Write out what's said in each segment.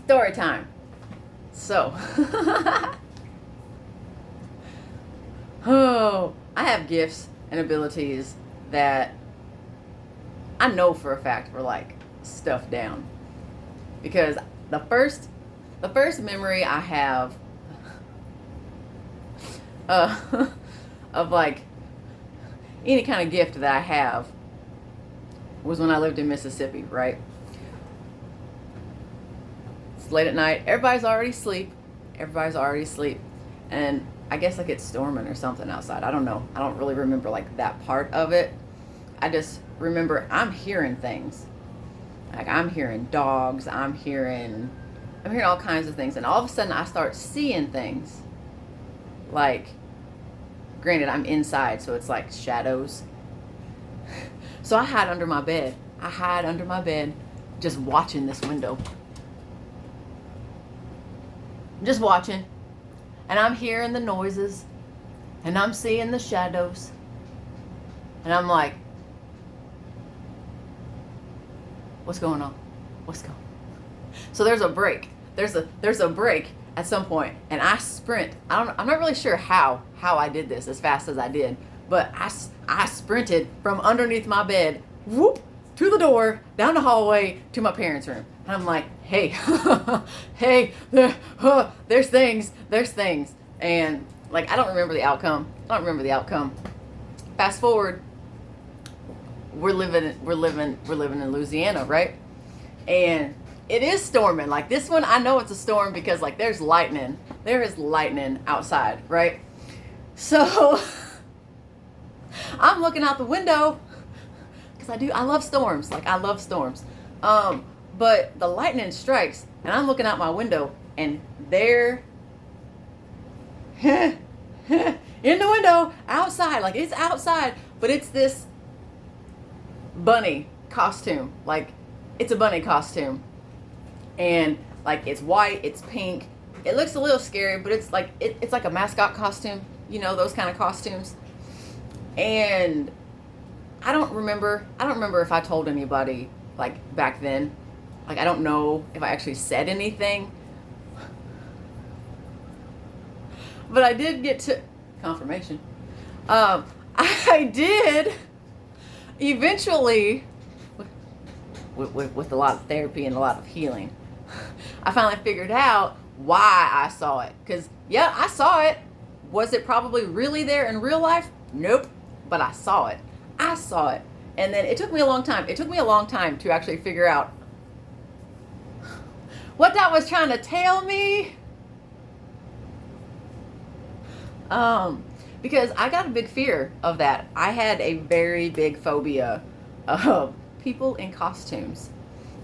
Story time. So, oh, I have gifts and abilities that I know for a fact were like stuffed down. Because the first the first memory I have uh, of like any kind of gift that I have was when I lived in Mississippi, right? It's late at night. Everybody's already asleep. Everybody's already asleep. And I guess like it's storming or something outside. I don't know. I don't really remember like that part of it. I just remember I'm hearing things. Like I'm hearing dogs. I'm hearing all kinds of things. And all of a sudden I start seeing things. Like, granted, I'm inside, so it's like shadows. So I hide under my bed. I hide under my bed, just watching this window. Just watching. And I'm hearing the noises. And I'm seeing the shadows. And I'm like, what's going on? What's going on? So there's a break. There's a break at some point, and I sprint. I'm not really sure how I did this as fast as I did, but I sprinted from underneath my bed, whoop, to the door, down the hallway to my parents' room. And I'm like, hey, hey, there's things. And like, I don't remember the outcome. Fast forward, we're living in Louisiana, right? And it is storming. Like this one, I know it's a storm because like there's lightning. There is lightning outside, right? So I'm looking out the window because I love storms. Like I love storms. But the lightning strikes and I'm looking out my window and there in the window outside, like it's outside, but it's this bunny costume. Like it's a bunny costume. And like it's white, it's pink. It looks a little scary, but it's like it's like a mascot costume, you know, those kind of costumes. And I don't remember if I told anybody like back then. Like I don't know if I actually said anything. But I did get to confirmation. I did eventually with a lot of therapy and a lot of healing, I finally figured out why I saw it. Because, yeah, I saw it. Was it probably really there in real life? Nope. But I saw it. And then it took me a long time. It took me a long time to actually figure out what that was trying to tell me. Because I got a big fear of that. I had a very big phobia of people in costumes.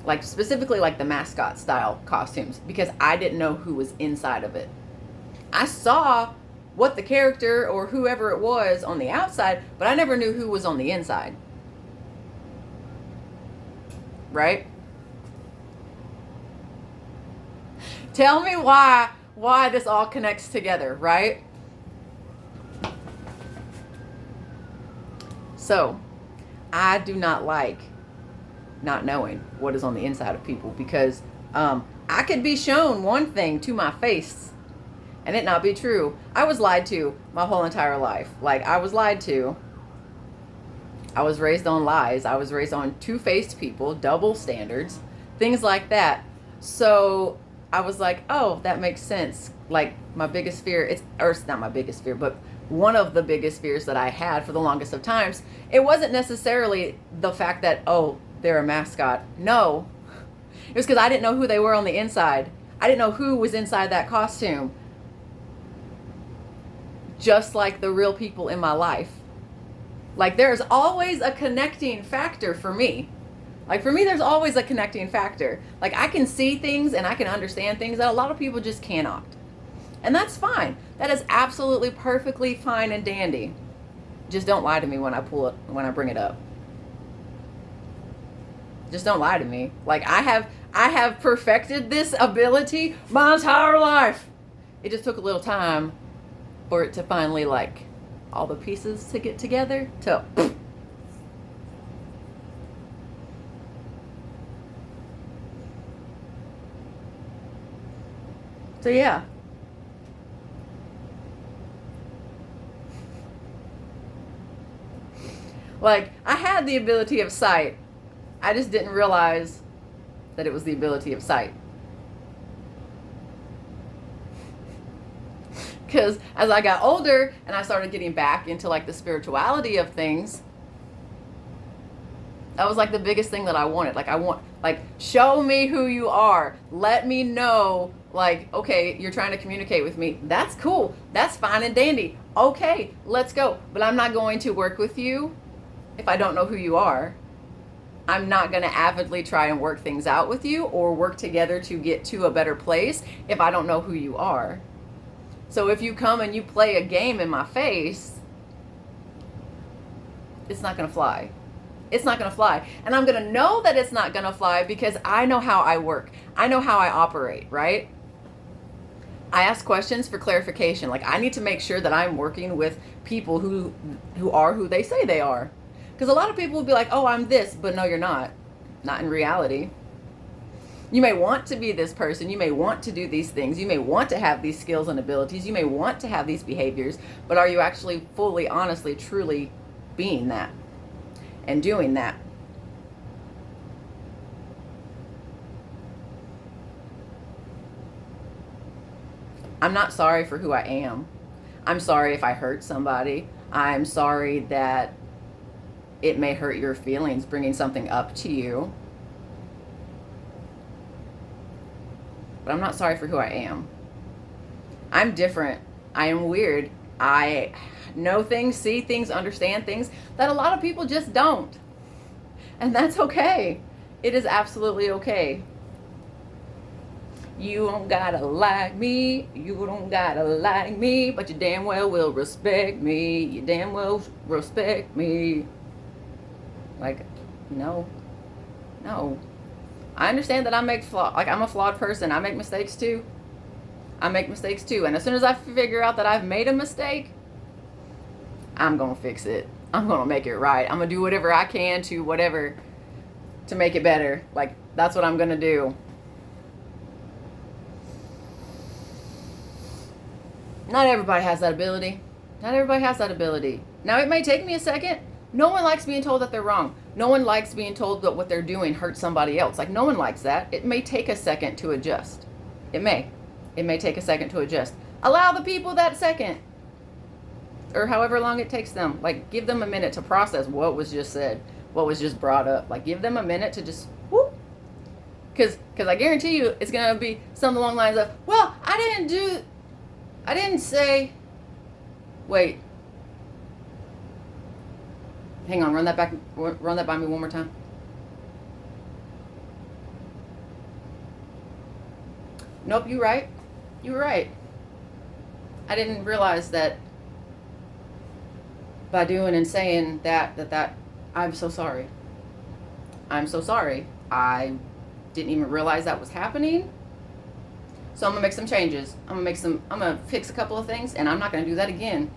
Like specifically like the mascot style costumes, because I didn't know who was inside of it. I saw what the character or whoever it was on the outside, but I never knew who was on the inside. Right? Tell me why this all connects together, right? So, I do not like not knowing what is on the inside of people because I could be shown one thing to my face and it not be true. I was lied to my whole entire life. Like I was lied to. I was raised on lies. I was raised on two-faced people, double standards, things like that. So I was like, oh, that makes sense. Like my biggest fear, it's not my biggest fear, but one of the biggest fears that I had for the longest of times, it wasn't necessarily the fact that, oh, they're a mascot. No, it was because I didn't know who they were on the inside. I didn't know who was inside that costume. Just like the real people in my life. Like there's always a connecting factor for me. Like for me, there's always a connecting factor. Like I can see things and I can understand things that a lot of people just cannot. And that's fine. That is absolutely perfectly fine and dandy. Just don't lie to me when I bring it up. Just don't lie to me. Like I have perfected this ability my entire life. It just took a little time for it to finally like all the pieces to get together to So yeah. Like, I had the ability of sight. I just didn't realize that it was the ability of sight. Because as I got older and I started getting back into like the spirituality of things, that was like the biggest thing that I wanted. Like, I want, like, show me who you are. Let me know, like, okay, you're trying to communicate with me. That's cool. That's fine and dandy. Okay, let's go. But I'm not going to work with you if I don't know who you are. I'm not going to avidly try and work things out with you or work together to get to a better place if I don't know who you are. So if you come and you play a game in my face, it's not going to fly. It's not going to fly. And I'm going to know that it's not going to fly because I know how I work. I know how I operate, right? I ask questions for clarification. Like, I need to make sure that I'm working with people who are who they say they are. Because a lot of people will be like, oh, I'm this, but no, you're not. Not in reality. You may want to be this person. You may want to do these things. You may want to have these skills and abilities. You may want to have these behaviors. But are you actually fully, honestly, truly being that and doing that? I'm not sorry for who I am. I'm sorry if I hurt somebody. I'm sorry that it may hurt your feelings bringing something up to you. But I'm not sorry for who I am. I'm different. I am weird. I know things, see things, understand things that a lot of people just don't. And that's okay. It is absolutely okay. You don't gotta like me, you don't gotta like me, but you damn well will respect me. You damn well respect me. Like, no. I understand that I'm a flawed person. I make mistakes too. And as soon as I figure out that I've made a mistake, I'm gonna fix it. I'm gonna make it right. I'm gonna do whatever I can to make it better. Like, that's what I'm gonna do. Not everybody has that ability. Now, it may take me a second. No one likes being told that they're wrong. No one likes being told that what they're doing hurts somebody else. Like, no one likes that. It may take a second to adjust. It may take a second to adjust. Allow the people that second, or however long it takes them. Like, give them a minute to process what was just said, what was just brought up. Like, give them a minute to just whoop. Because I guarantee you it's going to be something along the lines of, well, I didn't say, wait. Hang on, run that by me one more time. Nope, you're right. You were right. I didn't realize that by doing and saying that I'm so sorry. I'm so sorry. I didn't even realize that was happening. So I'm gonna make some changes. I'm gonna fix a couple of things, and I'm not gonna do that again.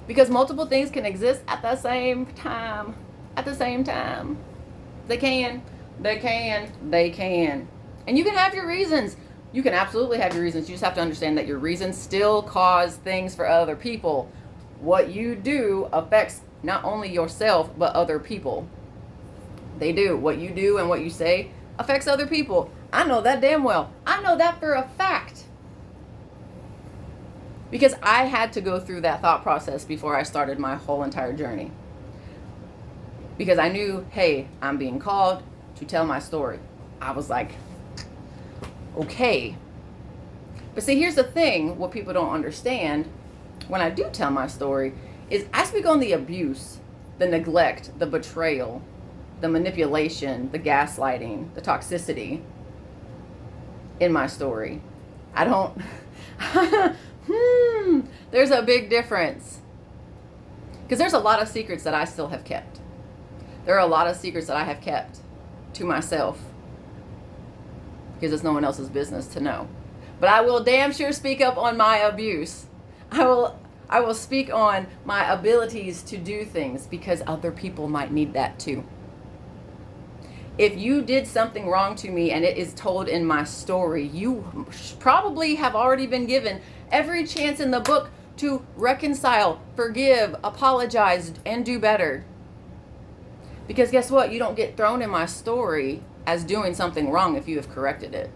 Because multiple things can exist at the same time. They can. And you can have your reasons. You can absolutely have your reasons. You just have to understand that your reasons still cause things for other people. What you do affects not only yourself, but other people. They do. What you do and what you say affects other people. I know that damn well. I know that for a fact. Because I had to go through that thought process before I started my whole entire journey. Because I knew, hey, I'm being called to tell my story. I was like, okay. But see, here's the thing, what people don't understand when I do tell my story is I speak on the abuse, the neglect, the betrayal, the manipulation, the gaslighting, the toxicity in my story. I don't... There's a big difference. Because there's a lot of secrets that I still have kept. There are a lot of secrets that I have kept to myself. Because it's no one else's business to know. But I will damn sure speak up on my abuse. I will speak on my abilities to do things because other people might need that too. If you did something wrong to me and it is told in my story, you probably have already been given every chance in the book to reconcile, forgive, apologize, and do better. Because guess what? You don't get thrown in my story as doing something wrong if you have corrected it.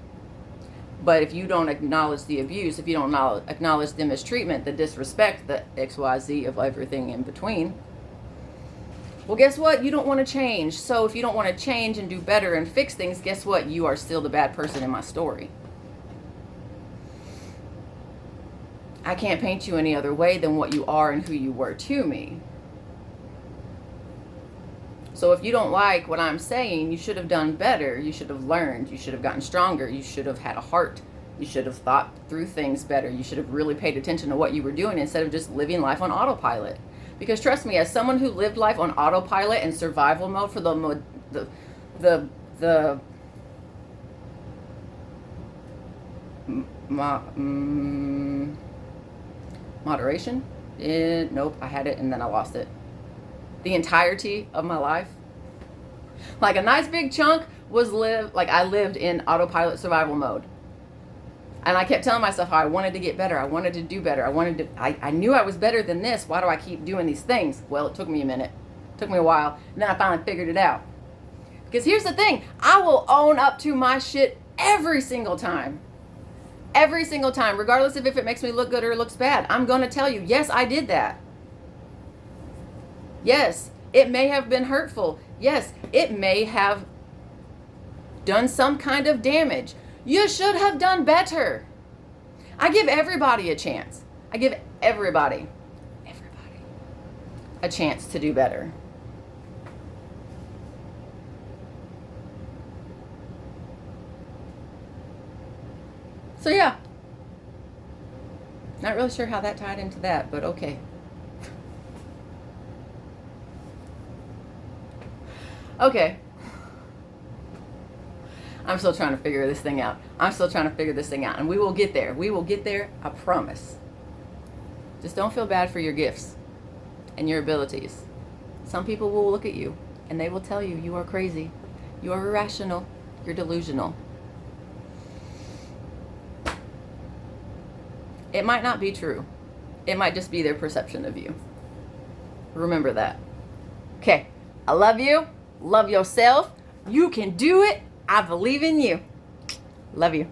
But if you don't acknowledge the abuse, if you don't acknowledge the mistreatment, the disrespect, the XYZ of everything in between, well, guess what? You don't want to change. So if you don't want to change and do better and fix things, guess what? You are still the bad person in my story. I can't paint you any other way than what you are and who you were to me. So if you don't like what I'm saying, you should have done better. You should have learned. You should have gotten stronger. You should have had a heart. You should have thought through things better. You should have really paid attention to what you were doing instead of just living life on autopilot. Because trust me, as someone who lived life on autopilot and survival mode for moderation, nope, I had it and then I lost it. The entirety of my life, like a nice big chunk was I lived in autopilot survival mode. And I kept telling myself how I wanted to get better. I wanted to do better. I knew I was better than this. Why do I keep doing these things? Well, it took me a minute. It took me a while. And then I finally figured it out. Because here's the thing. I will own up to my shit every single time. Every single time. Regardless of if it makes me look good or looks bad. I'm going to tell you, yes, I did that. Yes, it may have been hurtful. Yes, it may have done some kind of damage. You should have done better. I give everybody a chance. I give everybody a chance to do better. So yeah, not really sure how that tied into that, but okay. Okay. I'm still trying to figure this thing out. And we will get there. We will get there, I promise. Just don't feel bad for your gifts and your abilities. Some people will look at you and they will tell you you are crazy. You are irrational. You're delusional. It might not be true. It might just be their perception of you. Remember that. Okay. I love you. Love yourself. You can do it. I believe in you. Love you.